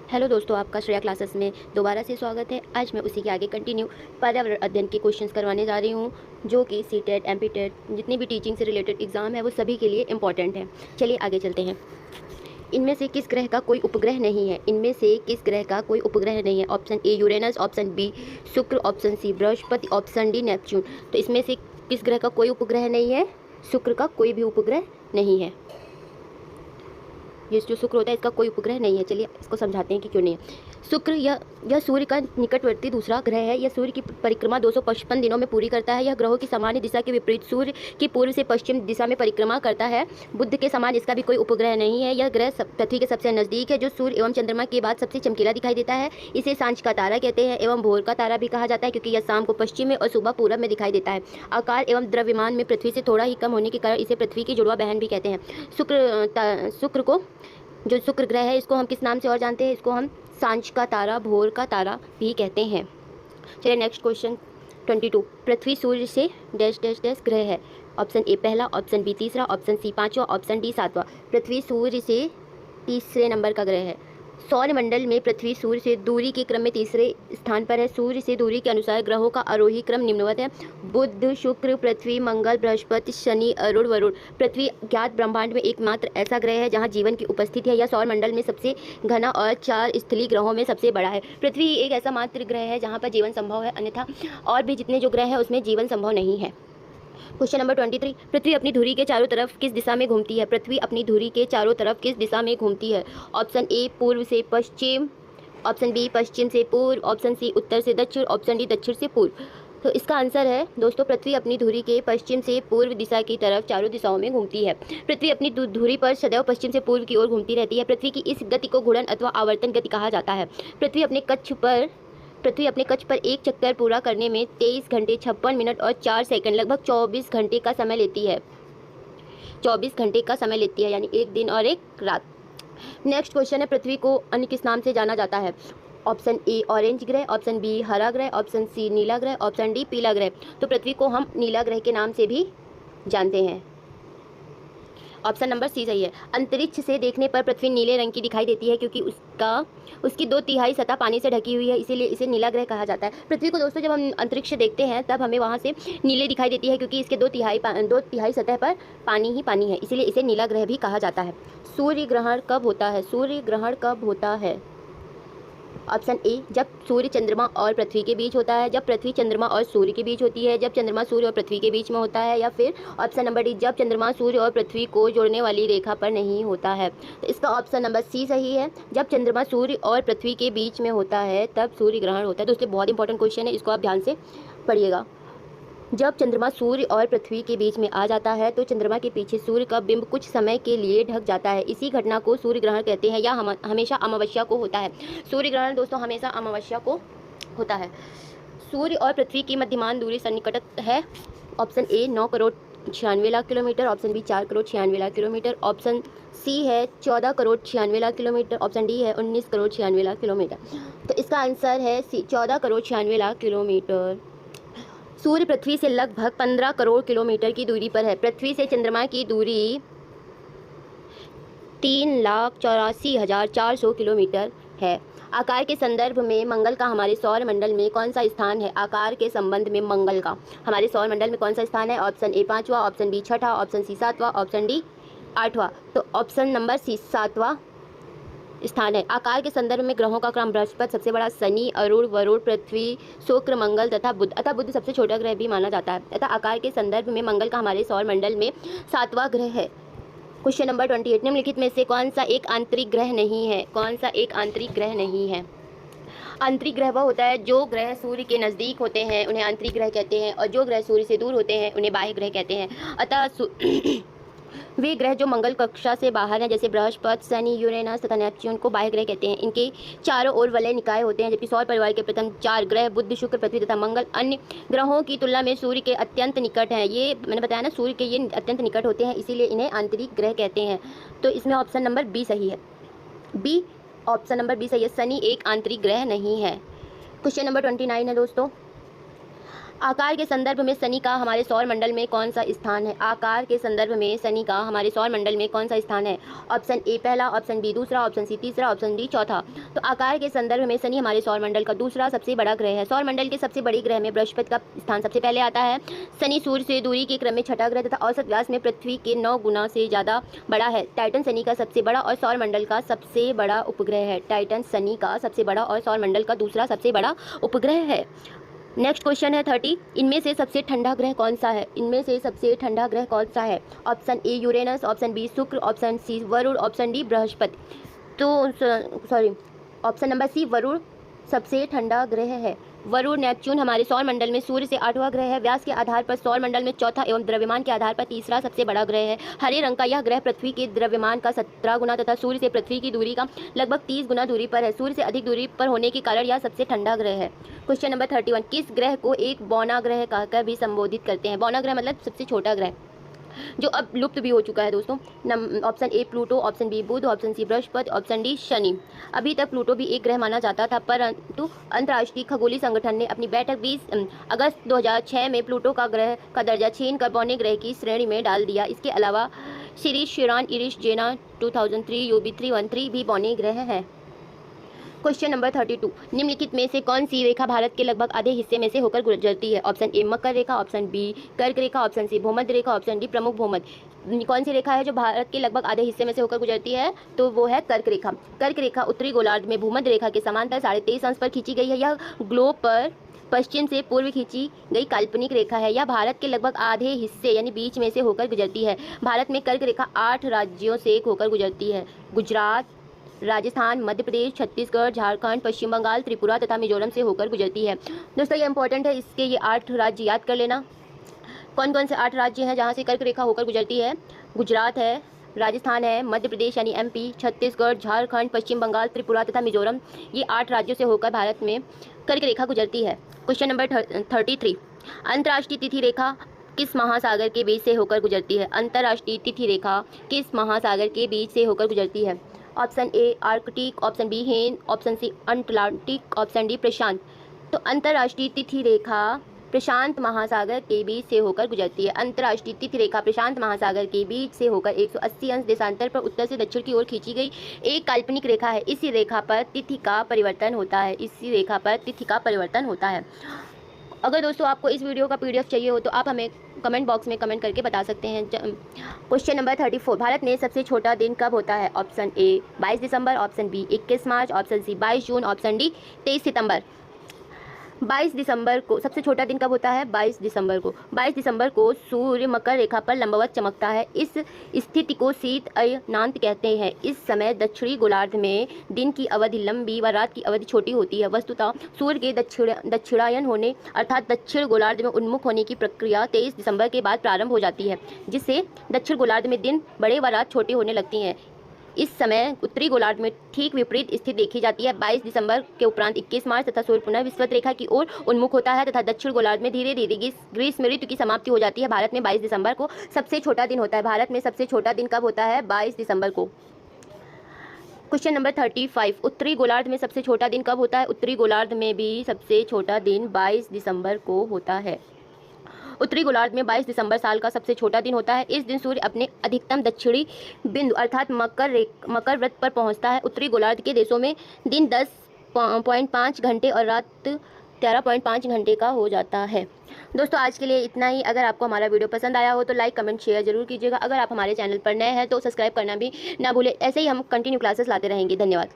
Hello दोस्तों, आपका Shreya classes में दोबारा से स्वागत है। आज मैं उसी के आगे कंटिन्यू पर्यावरण अध्ययन के क्वेश्चंस करवाने जा रही हूँ, जो कि सीटेट, एमपीटेट, जितनी भी टीचिंग से रिलेटेड एग्जाम है वो सभी के लिए इंपॉर्टेंट है। चलिए आगे चलते हैं। इनमें से किस ग्रह का कोई उपग्रह नहीं है? इनमें से किस ग्रह का कोई उपग्रह नहीं है? Option A Uranus, option B Shukra, option C Brihaspati, option D Neptune. तो इसमें से किस ग्रह का कोई उपग्रह नहीं है? शुक्र का कोई भी उपग्रह नहीं है। ये जो शुक्र होता है इसका कोई उपग्रह नहीं है। चलिए इसको समझाते हैं कि क्यों नहीं है। शुक्र यह सूर्य का निकटवर्ती दूसरा ग्रह है। यह सूर्य की परिक्रमा 255 दिनों में पूरी करता है। यह ग्रहों की सामान्य दिशा के विपरीत सूर्य की पूर्व से पश्चिम दिशा में परिक्रमा करता है। बुध के समान इसका भी कोई उपग्रह नहीं है। यह ग्रह पृथ्वी के सबसे नज़दीक है, जो सूर्य एवं चंद्रमा के बाद सबसे चमकीला दिखाई देता है। इसे सांझ का तारा कहते हैं एवं भोर का तारा भी कहा जाता है, क्योंकि यह शाम को पश्चिम में और सुबह पूरब में दिखाई देता है। आकार एवं द्रव्यमान में पृथ्वी से थोड़ा ही कम होने के कारण इसे पृथ्वी की जुड़वा बहन भी कहते हैं। शुक्र को जो शुक्र ग्रह है इसको हम किस नाम से और जानते हैं? इसको हम सांझ का तारा, भोर का तारा भी कहते हैं। चलिए नेक्स्ट क्वेश्चन 22। पृथ्वी सूर्य से डैश डैश डैश ग्रह है। ऑप्शन ए पहला, ऑप्शन बी तीसरा, ऑप्शन सी पांचवा, ऑप्शन डी सातवां। पृथ्वी सूर्य से तीसरे नंबर का ग्रह है। सौरमंडल में पृथ्वी सूर्य से दूरी के क्रम में तीसरे स्थान पर है। सूर्य से दूरी के अनुसार ग्रहों का आरोही क्रम निम्नवत है: बुध, शुक्र, पृथ्वी, मंगल, बृहस्पति, शनि, अरुण, वरुण। पृथ्वी ज्ञात ब्रह्मांड में एकमात्र ऐसा ग्रह है जहां जीवन की उपस्थिति है। यह सौरमंडल में सबसे घना और 4 स्थलीय ग्रहों में सबसे बड़ा है। पृथ्वी एक ऐसा मात्र ग्रह है जहाँ पर जीवन संभव है, अन्यथा और भी जितने जो ग्रह हैं उसमें जीवन संभव नहीं है। Question number 23। पृथ्वी अपनी धुरी के चारों तरफ किस दिशा में घूमती है? पृथ्वी अपनी धुरी के चारों तरफ किस दिशा में घूमती है? ऑप्शन ए पूर्व से पश्चिम, ऑप्शन बी पश्चिम से पूर्व, ऑप्शन सी उत्तर से दक्षिण, ऑप्शन डी दक्षिण से पूर्व। तो इसका आंसर है दोस्तों, पृथ्वी अपनी धुरी के पश्चिम से पूर्व दिशा की तरफ चारों दिशाओं में घूमती है। पृथ्वी अपनी धुरी पर सदैव पश्चिम से पूर्व की ओर घूमती रहती है। पृथ्वी की इस गति को घूर्णन अथवा आवर्तन गति कहा जाता है। पृथ्वी अपने कक्ष पर एक चक्कर पूरा करने में 23 घंटे 56 मिनट और 4 सेकंड, लगभग 24 घंटे का समय लेती है। 24 घंटे का समय लेती है, यानी एक दिन और एक रात। नेक्स्ट क्वेश्चन है, पृथ्वी को अन्य किस नाम से जाना जाता है? ऑप्शन ए ऑरेंज ग्रह, ऑप्शन बी हरा ग्रह, ऑप्शन सी नीला ग्रह, ऑप्शन डी पीला ग्रह। तो पृथ्वी को हम नीला ग्रह के नाम से भी जानते हैं। ऑप्शन नंबर सी सही है। अंतरिक्ष से देखने पर पृथ्वी नीले रंग की दिखाई देती है, क्योंकि उसकी 2/3 सतह पानी से ढकी हुई है, इसीलिए इसे नीला ग्रह कहा जाता है। पृथ्वी को दोस्तों जब हम अंतरिक्ष से देखते हैं तब हमें वहाँ से नीले दिखाई देती है, क्योंकि इसके 2/3 सतह पर पानी ही पानी है, इसीलिए इसे नीला ग्रह भी कहा जाता है। सूर्य ग्रहण कब होता है? सूर्य ग्रहण कब होता है? ऑप्शन ए जब सूर्य चंद्रमा और पृथ्वी के बीच होता है, जब पृथ्वी चंद्रमा और सूर्य के बीच होती है, जब चंद्रमा सूर्य और पृथ्वी के बीच में होता है, या फिर ऑप्शन नंबर डी जब चंद्रमा सूर्य और पृथ्वी को जोड़ने वाली रेखा पर नहीं होता है। तो इसका ऑप्शन नंबर सी सही है। जब चंद्रमा सूर्य और पृथ्वी के बीच में होता है तब सूर्य ग्रहण होता है। तो इसलिए बहुत इंपॉर्टेंट क्वेश्चन है, इसको आप ध्यान से पढ़िएगा। जब चंद्रमा सूर्य और पृथ्वी के बीच में आ जाता है तो चंद्रमा के पीछे सूर्य का बिंब कुछ समय के लिए ढक जाता है। इसी घटना को सूर्य ग्रहण कहते हैं, या हमेशा अमावस्या को होता है। सूर्य ग्रहण दोस्तों हमेशा अमावस्या को होता है। सूर्य और पृथ्वी की मध्यमान दूरी सन्निकट है। Option A 9 crore 96 lakh kilometre, option B 4 crore 96 lakh kilometre, option C है 14 crore 96 lakh kilometre, option D है 19 करोड़ 96 लाख किलोमीटर। तो इसका आंसर है सी 14 करोड़ 96 लाख किलोमीटर। सूर्य पृथ्वी से लगभग 15 करोड़ किलोमीटर की दूरी पर है। पृथ्वी से चंद्रमा की दूरी 3,84,400 किलोमीटर है। आकार के संदर्भ में मंगल का हमारे सौरमंडल में कौन सा स्थान है? आकार के संबंध में मंगल का हमारे सौरमंडल में कौन सा स्थान है? ऑप्शन ए 5वां, ऑप्शन बी 6ठा, ऑप्शन सी 7वां, ऑप्शन डी 8वां। तो ऑप्शन नंबर सी 7वां स्थान है। आकार के संदर्भ में ग्रहों का क्रम: बृहस्पति सबसे बड़ा, शनि, अरुण, वरुण, पृथ्वी, शुक्र, मंगल तथा बुध। अतः बुध सबसे छोटा ग्रह भी माना जाता है। तथा आकार के संदर्भ में मंगल का हमारे सौरमंडल में 7वां ग्रह है। Question number 28। निम्नलिखित में से कौन सा एक आंतरिक ग्रह नहीं है? कौन सा एक आंतरिक ग्रह नहीं है? आंतरिक ग्रह वह होता है जो ग्रह सूर्य के नज़दीक होते हैं, उन्हें आंतरिक ग्रह कहते हैं, और जो ग्रह सूर्य से दूर होते हैं उन्हें बाह्य ग्रह कहते हैं। अतः वे ग्रह जो मंगल कक्षा से बाहर हैं, जैसे बृहस्पति, शनि, यूरेनस तथा नेपच्यून को बाह्य ग्रह कहते हैं। इनके चारों ओर वलय निकाय होते हैं, जबकि सौर परिवार के प्रथम 4 ग्रह बुध, शुक्र, पृथ्वी तथा मंगल अन्य ग्रहों की तुलना में सूर्य के अत्यंत निकट हैं। ये मैंने बताया ना, सूर्य के ये अत्यंत निकट होते हैं, इसीलिए इन्हें आंतरिक ग्रह कहते हैं। तो इसमें ऑप्शन नंबर बी सही है। बी ऑप्शन नंबर बी सही है, शनि एक आंतरिक ग्रह नहीं है। क्वेश्चन नंबर 29 है दोस्तों। आकार के संदर्भ में शनि का हमारे सौर मंडल में कौन सा स्थान है? आकार के संदर्भ में शनि का हमारे सौर मंडल में कौन सा स्थान है? ऑप्शन ए पहला, ऑप्शन बी दूसरा, ऑप्शन सी तीसरा, ऑप्शन डी चौथा। तो आकार के संदर्भ में शनि हमारे सौर मंडल का दूसरा सबसे बड़ा ग्रह है। सौर मंडल के सबसे बड़े ग्रह में बृहस्पति का स्थान सबसे पहले आता है। शनि सूर्य से दूरी के क्रम में छठा ग्रह तथा औसत व्यास में पृथ्वी के 9 गुना से ज़्यादा बड़ा है। टाइटन शनि का सबसे बड़ा और सौर मंडल का सबसे बड़ा उपग्रह है। टाइटन शनि का सबसे बड़ा और सौर मंडल का दूसरा सबसे बड़ा उपग्रह है। नेक्स्ट क्वेश्चन है 30। इनमें से सबसे ठंडा ग्रह कौन सा है? इनमें से सबसे ठंडा ग्रह कौन सा है? Option A Uranus, option B Shukra, option C Varun, option D Brihaspati. तो ऑप्शन नंबर सी वरुण सबसे ठंडा ग्रह है। वरुण नेपच्यून हमारे सौर मंडल में सूर्य से 8वां ग्रह है। व्यास के आधार पर सौर मंडल में चौथा एवं द्रव्यमान के आधार पर तीसरा सबसे बड़ा ग्रह है। हरे रंग का यह ग्रह पृथ्वी के द्रव्यमान का 17 गुना तथा सूर्य से पृथ्वी की दूरी का लगभग 30 गुना दूरी पर है। सूर्य से अधिक दूरी पर होने के कारण यह सबसे ठंडा ग्रह है। Question number 31। किस ग्रह को एक बौना ग्रह कहकर भी संबोधित करते हैं? बौना ग्रह मतलब सबसे छोटा ग्रह, जो अब लुप्त भी हो चुका है दोस्तों। Option A Pluto, option B Budh, option C Brihaspati, option D Shani. अभी तक प्लूटो भी एक ग्रह माना जाता था, परंतु अंतर्राष्ट्रीय खगोलीय संगठन ने अपनी बैठक 20 अगस्त 2006 में प्लूटो का ग्रह का दर्जा छीन कर बौने ग्रह की श्रेणी में डाल दिया। इसके अलावा सीरीज शिरान इरिश जेना 2003 यूबी 313 भी बौने ग्रह है। Question number 32। निम्नलिखित में से कौन सी रेखा भारत के लगभग आधे हिस्से में से होकर गुजरती है? ऑप्शन ए मकर रेखा, ऑप्शन बी कर्क रेखा, ऑप्शन सी भूमध्य रेखा, ऑप्शन डी प्रमुख भूमध्य। कौन सी रेखा है जो भारत के लगभग आधे हिस्से में से होकर गुजरती है? तो वो है कर्क रेखा। कर्क रेखा उत्तरी गोलार्ध में भूमध्य रेखा के समांतर 23.5 अंश पर खींची गई है। यह ग्लोब पर पश्चिम से पूर्व खींची गई काल्पनिक रेखा है। यह भारत के लगभग आधे हिस्से यानी बीच में से होकर गुजरती है। भारत में कर्क रेखा 8 राज्यों से होकर गुजरती है। गुजरात, राजस्थान, मध्य प्रदेश, छत्तीसगढ़, झारखंड, पश्चिम बंगाल, त्रिपुरा तथा मिजोरम से होकर गुजरती है। दोस्तों ये इंपॉर्टेंट है, इसके ये 8 राज्य याद कर लेना। कौन कौन से 8 राज्य हैं जहां से कर्क रेखा होकर गुजरती है? गुजरात है, राजस्थान है, मध्य प्रदेश यानी एमपी, छत्तीसगढ़, झारखंड, पश्चिम बंगाल, त्रिपुरा तथा मिजोरम। ये 8 राज्यों से होकर भारत में कर्क रेखा गुजरती है। Question number 33। अंतर्राष्ट्रीय तिथि रेखा किस महासागर के बीच से होकर गुजरती है? अंतर्राष्ट्रीय तिथि रेखा किस महासागर के बीच से होकर गुजरती है? Option A Arctic, option B Hind, option C Atlantic, option D प्रशांत। तो अंतर्राष्ट्रीय तिथि रेखा प्रशांत महासागर के बीच से होकर गुजरती है। अंतर्राष्ट्रीय तिथि रेखा प्रशांत महासागर के बीच से होकर 180 अंश देशांतर पर उत्तर से दक्षिण की ओर खींची गई एक काल्पनिक रेखा है। इसी रेखा पर तिथि का परिवर्तन होता है। इसी रेखा पर तिथि का परिवर्तन होता है। अगर दोस्तों आपको इस वीडियो का PDF चाहिए हो तो आप हमें कमेंट बॉक्स में कमेंट करके बता सकते हैं। Question number 34। भारत में सबसे छोटा दिन कब होता है? ऑप्शन ए 22 दिसंबर, ऑप्शन बी 21 मार्च, ऑप्शन सी 22 जून, ऑप्शन डी 23 सितंबर। 22 दिसंबर को सबसे छोटा दिन कब होता है? 22 दिसंबर को। 22 दिसंबर को सूर्य मकर रेखा पर लंबवत चमकता है। इस स्थिति को शीत अयनांत कहते हैं। इस समय दक्षिणी गोलार्ध में दिन की अवधि लंबी व रात की अवधि छोटी होती है। वस्तुतः सूर्य के दक्षिणायन होने अर्थात दक्षिण गोलार्ध में उन्मुख होने की प्रक्रिया 23 दिसंबर के बाद प्रारंभ हो जाती है, जिससे दक्षिण गोलार्ध में दिन बड़े व रात छोटी होने लगती हैं। इस समय उत्तरी गोलार्ध में ठीक विपरीत स्थिति देखी जाती है। 22 दिसंबर के उपरांत 21 मार्च तथा सूर्य पुनः विषुवत रेखा की ओर उन्मुख होता है तथा दक्षिण गोलार्ध में धीरे धीरे ग्रीष्म ऋतु की समाप्ति हो जाती है। भारत में 22 दिसंबर को सबसे छोटा दिन होता है। भारत में सबसे छोटा दिन कब होता है? 22 दिसंबर को। Question number 35। उत्तरी गोलार्ध में सबसे छोटा दिन कब होता है? उत्तरी गोलार्ध में भी सबसे छोटा दिन 22 दिसंबर को होता है। उत्तरी गोलार्ध में 22 दिसंबर साल का सबसे छोटा दिन होता है। इस दिन सूर्य अपने अधिकतम दक्षिणी बिंदु अर्थात मकर व्रत पर पहुंचता है। उत्तरी गोलार्ध के देशों में दिन 10.5 घंटे और रात 13.5 घंटे का हो जाता है। दोस्तों आज के लिए इतना ही। अगर आपको हमारा वीडियो पसंद आया हो तो लाइक कमेंट शेयर जरूर कीजिएगा। अगर आप हमारे चैनल पर नए हैं तो सब्सक्राइब करना भी ना भूलें। ऐसे ही हम कंटिन्यू क्लासेस लाते रहेंगे। धन्यवाद।